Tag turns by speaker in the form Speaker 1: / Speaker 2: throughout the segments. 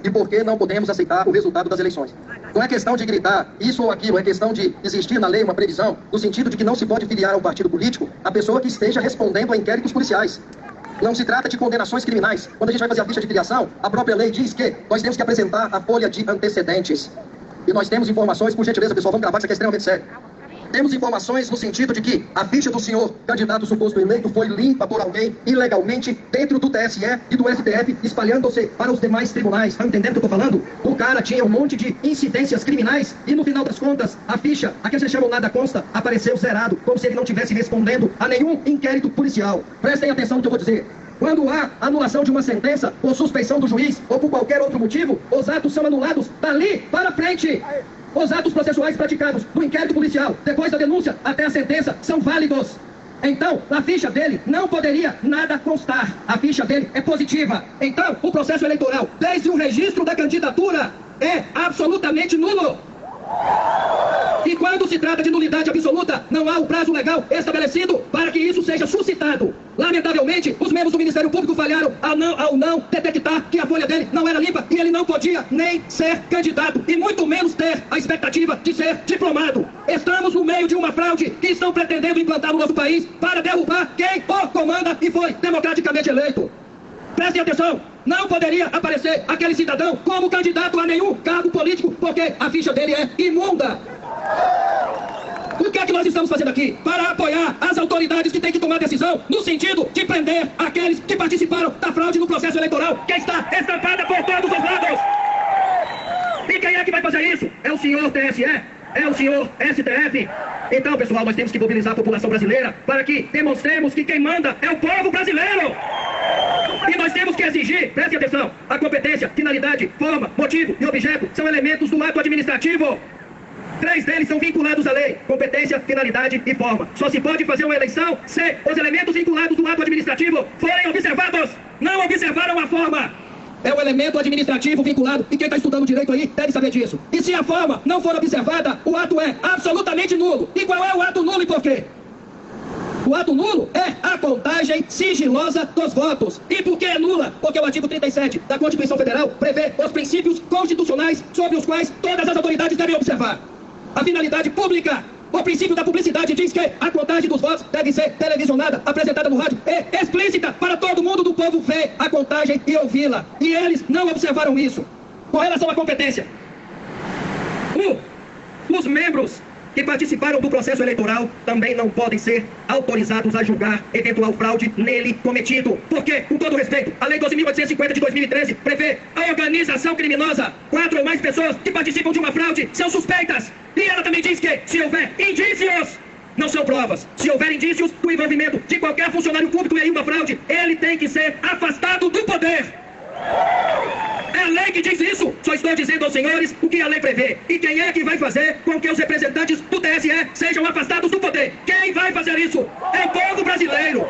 Speaker 1: e por que não podemos aceitar o resultado das eleições. Não é questão de gritar isso ou aquilo, é questão de existir na lei uma previsão no sentido de que não se pode filiar a um partido político a pessoa que esteja respondendo a inquéritos policiais. Não se trata de condenações criminais. Quando a gente vai fazer a ficha de filiação, a própria lei diz que nós temos que apresentar a folha de antecedentes. E nós temos informações, por gentileza, pessoal, vamos gravar, isso aqui é extremamente sério. Temos informações no sentido de que a ficha do senhor candidato suposto eleito foi limpa por alguém ilegalmente dentro do TSE e do STF, espalhando-se para os demais tribunais. Tá entendendo o que eu tô falando? O cara tinha um monte de incidências criminais e no final das contas, a ficha, a que vocês chamam nada consta, apareceu zerado, como se ele não estivesse respondendo a nenhum inquérito policial. Prestem atenção no que eu vou dizer. Quando há anulação de uma sentença ou suspeição do juiz ou por qualquer outro motivo, os atos são anulados dali para frente. Os atos processuais praticados no inquérito policial, depois da denúncia até a sentença, são válidos. Então, a ficha dele não poderia nada constar. A ficha dele é positiva. Então, o processo eleitoral, desde o registro da candidatura, é absolutamente nulo. E quando se trata de nulidade absoluta, não há o prazo legal estabelecido para que isso seja suscitado. Lamentavelmente, os membros do Ministério Público falharam ao não detectar que a folha dele não era limpa e ele não podia nem ser candidato e muito menos ter a expectativa de ser diplomado. Estamos no meio de uma fraude que estão pretendendo implantar no nosso país para derrubar quem o comanda e foi democraticamente eleito. Prestem atenção, não poderia aparecer aquele cidadão como candidato a nenhum cargo político porque a ficha dele é imunda. O que é que nós estamos fazendo aqui? Para apoiar as autoridades que têm que tomar decisão no sentido de prender aqueles que participaram da fraude no processo eleitoral, que está estampada por todos os lados. E quem é que vai fazer isso? É o senhor TSE? É o senhor STF? Então, pessoal, nós temos que mobilizar a população brasileira para que demonstremos que quem manda é o povo brasileiro. E nós temos que exigir, preste atenção, a competência, finalidade, forma, motivo e objeto são elementos do ato administrativo. 3 deles são vinculados à lei: competência, finalidade e forma. Só se pode fazer uma eleição se os elementos vinculados do ato administrativo forem observados. Não observaram a forma. É o elemento administrativo vinculado, e quem está estudando direito aí deve saber disso. E se a forma não for observada, o ato é absolutamente nulo. E qual é o ato nulo e por quê? O ato nulo é a contagem sigilosa dos votos. E por que é nula? Porque o artigo 37 da Constituição Federal prevê os princípios constitucionais sobre os quais todas as autoridades devem observar. A finalidade pública. O princípio da publicidade diz que a contagem dos votos deve ser televisionada, apresentada no rádio e explícita para todo mundo do povo ver a contagem e ouvi-la. E eles não observaram isso. Com relação à competência, os membros que participaram do processo eleitoral também não podem ser autorizados a julgar eventual fraude nele cometido. Porque, com todo respeito, a Lei 12.850 de 2013 prevê a organização criminosa. 4 ou mais pessoas que participam de uma fraude são suspeitas. E ela também diz que, se houver indícios, não são provas. Se houver indícios do envolvimento de qualquer funcionário público em uma fraude, ele tem que ser afastado do poder. É a lei que diz isso. Só estou dizendo aos senhores o que a lei prevê. E quem é que vai fazer com que os representantes do TSE sejam afastados do poder? Quem vai fazer isso? É o povo brasileiro.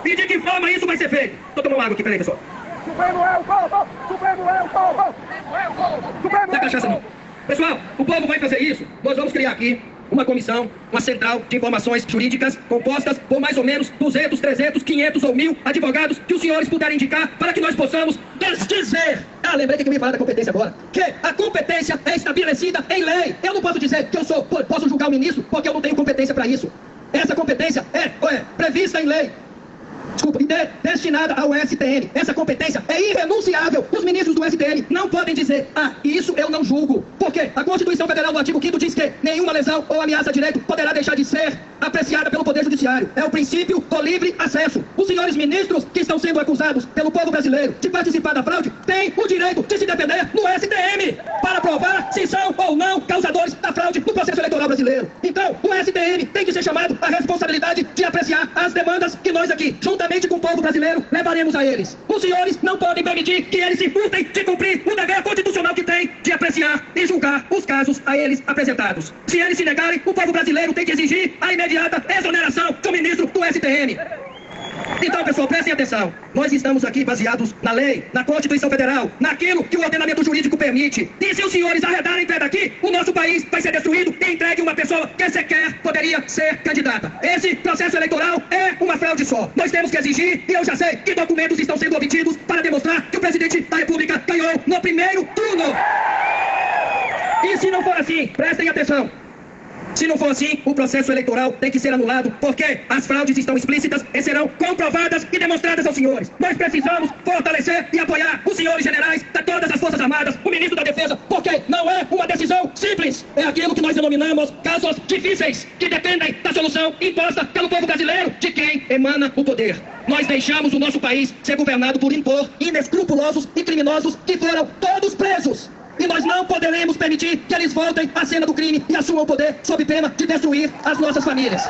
Speaker 1: E de que forma isso vai ser feito? Estou tomando água aqui, peraí, pessoal.
Speaker 2: Supremo é o povo! Supremo é o povo! Supremo
Speaker 1: Dá cachaça não. Pessoal, o povo vai fazer isso. Nós vamos criar aqui uma comissão, uma central de informações jurídicas compostas por mais ou menos 200, 300, 500 ou 1.000 advogados que os senhores puderem indicar para que nós possamos dizer. Lembrei que eu ia falar da competência agora. Que a competência é estabelecida em lei. Eu não posso dizer que eu posso julgar o ministro porque eu não tenho competência para isso. Essa competência é prevista em lei. Desculpa, destinada ao STN. Essa competência é irrenunciável. Os ministros do STN não podem dizer: isso eu não julgo. Porque a Constituição Federal, no artigo 5º, diz que nenhuma lesão ou ameaça a direito poderá deixar de ser apreciada pelo Poder Judiciário. É o princípio do livre acesso. Os senhores ministros que estão sendo acusados pelo povo brasileiro de participar da fraude têm o direito de se defender no STM para provar se são ou não causadores da fraude no processo eleitoral brasileiro. Então, o STM tem que ser chamado à responsabilidade de apreciar as demandas que nós aqui, juntamente com o povo brasileiro, levaremos a eles. Os senhores não podem permitir que eles se furtem de cumprir o dever constitucional que tem de apreciar e julgar os casos a eles apresentados. Se eles se negarem, o povo brasileiro tem que exigir a imediata exoneração do ministro do STM. Então, pessoal, prestem atenção. Nós estamos aqui baseados na lei, na Constituição Federal, naquilo que o ordenamento jurídico permite. E se os senhores arredarem pé daqui, o nosso país vai ser destruído e entregue uma pessoa que sequer poderia ser candidata. Esse processo eleitoral é uma fraude só. Nós temos que exigir, e eu já sei que documentos estão sendo obtidos para demonstrar que o presidente da República ganhou no primeiro turno. E se não for assim, prestem atenção. Se não for assim, o processo eleitoral tem que ser anulado, porque as fraudes estão explícitas e serão comprovadas e demonstradas aos senhores. Nós precisamos fortalecer e apoiar os senhores generais de todas as Forças Armadas, o ministro da Defesa, porque não é uma decisão simples. É aquilo que nós denominamos casos difíceis, que dependem da solução imposta pelo povo brasileiro, de quem emana o poder. Nós deixamos o nosso país ser governado por impor inescrupulosos e criminosos que foram todos presos. E nós não poderemos permitir que eles voltem à cena do crime e assumam o poder sob pena de destruir as nossas famílias.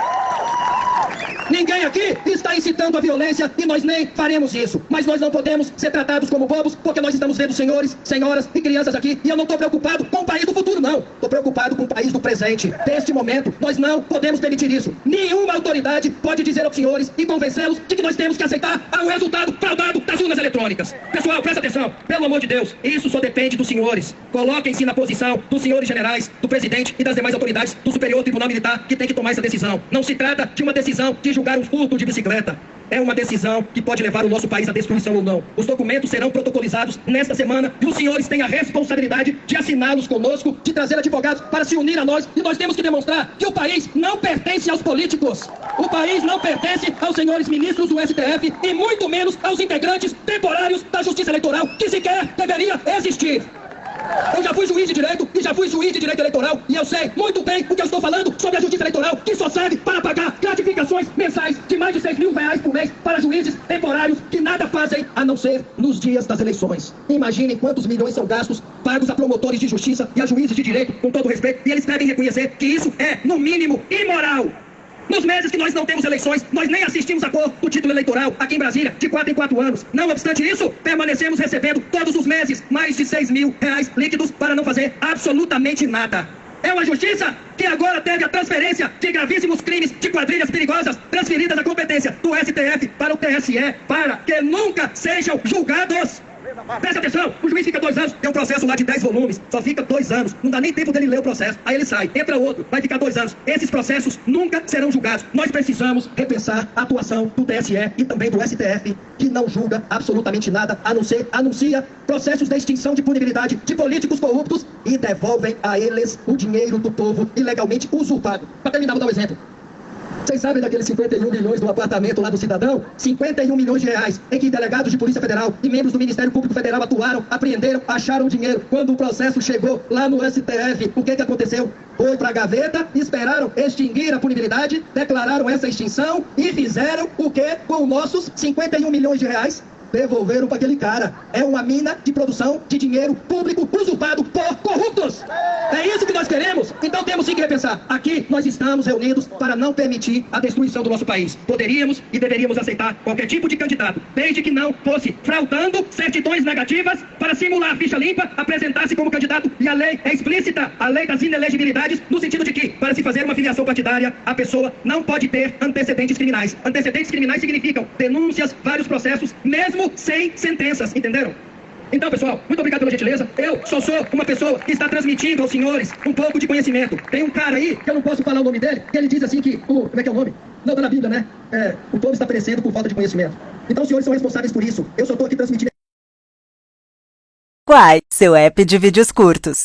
Speaker 1: Ninguém aqui está incitando a violência e nós nem faremos isso. Mas nós não podemos ser tratados como bobos, porque nós estamos vendo senhores, senhoras e crianças aqui. E eu não estou preocupado com o país do futuro, não. Estou preocupado com o país do presente. Neste momento, nós não podemos permitir isso. Nenhuma autoridade pode dizer aos senhores e convencê-los de que nós temos que aceitar o resultado fraudado das urnas eletrônicas. Pessoal, presta atenção. Pelo amor de Deus, isso só depende dos senhores. Coloquem-se na posição dos senhores generais, do presidente e das demais autoridades do Superior Tribunal Militar que tem que tomar essa decisão. Não se trata de uma decisão de julgar um furto de bicicleta. É uma decisão que pode levar o nosso país à destruição ou não. Os documentos serão protocolizados nesta semana e os senhores têm a responsabilidade de assiná-los conosco, de trazer advogados para se unir a nós. E nós temos que demonstrar que o país não pertence aos políticos. O país não pertence aos senhores ministros do STF e muito menos aos integrantes temporários da Justiça Eleitoral, que sequer deveria existir. Eu já fui juiz de direito e já fui juiz de direito eleitoral e eu sei muito bem o que eu estou falando sobre a justiça eleitoral, que só serve para pagar gratificações mensais de mais de R$6.000 por mês para juízes temporários que nada fazem a não ser nos dias das eleições. Imaginem quantos milhões são gastos pagos a promotores de justiça e a juízes de direito, com todo respeito, e eles devem reconhecer que isso é, no mínimo, imoral. Nos meses que nós não temos eleições, nós nem assistimos a cor do título eleitoral aqui em Brasília, de 4 em 4 anos. Não obstante isso, permanecemos recebendo todos os meses mais de R$6.000 líquidos para não fazer absolutamente nada. É uma justiça que agora teve a transferência de gravíssimos crimes de quadrilhas perigosas transferidas da competência do STF para o TSE, para que nunca sejam julgados. Presta atenção, o juiz fica 2 anos, tem um processo lá de 10 volumes, só fica 2 anos, não dá nem tempo dele ler o processo, aí ele sai, entra outro, vai ficar 2 anos. Esses processos nunca serão julgados. Nós precisamos repensar a atuação do TSE e também do STF, que não julga absolutamente nada, a não ser anuncia processos de extinção de punibilidade de políticos corruptos e devolvem a eles o dinheiro do povo ilegalmente usurpado. Para terminar, vou dar um exemplo. Vocês sabem daqueles 51 milhões do apartamento lá do cidadão? 51 milhões de reais em que delegados de Polícia Federal e membros do Ministério Público Federal atuaram, apreenderam, acharam dinheiro. Quando o processo chegou lá no STF, o que aconteceu? Foi para a gaveta, esperaram extinguir a punibilidade, declararam essa extinção e fizeram o que com os nossos 51 milhões de reais? Devolveram para aquele cara. É uma mina de produção de dinheiro público usurpado por corruptos. É isso que nós queremos? Então temos sim que repensar. Aqui nós estamos reunidos para não permitir a destruição do nosso país. Poderíamos e deveríamos aceitar qualquer tipo de candidato, desde que não fosse fraudando certidões negativas para simular ficha limpa, apresentar-se como candidato. E a lei é explícita, a lei das inelegibilidades, no sentido de que, para se fazer uma filiação partidária, a pessoa não pode ter antecedentes criminais. Antecedentes criminais significam denúncias, vários processos, mesmo sem sentenças, entenderam? Então, pessoal, muito obrigado pela gentileza. Eu só sou uma pessoa que está transmitindo aos senhores um pouco de conhecimento. Tem um cara aí, que eu não posso falar o nome dele, que ele diz assim que... como é que é o nome? Não, tá na Bíblia, né? O povo está perecendo por falta de conhecimento. Então, os senhores são responsáveis por isso. Eu só estou aqui transmitindo...
Speaker 3: Quai, seu app de vídeos curtos.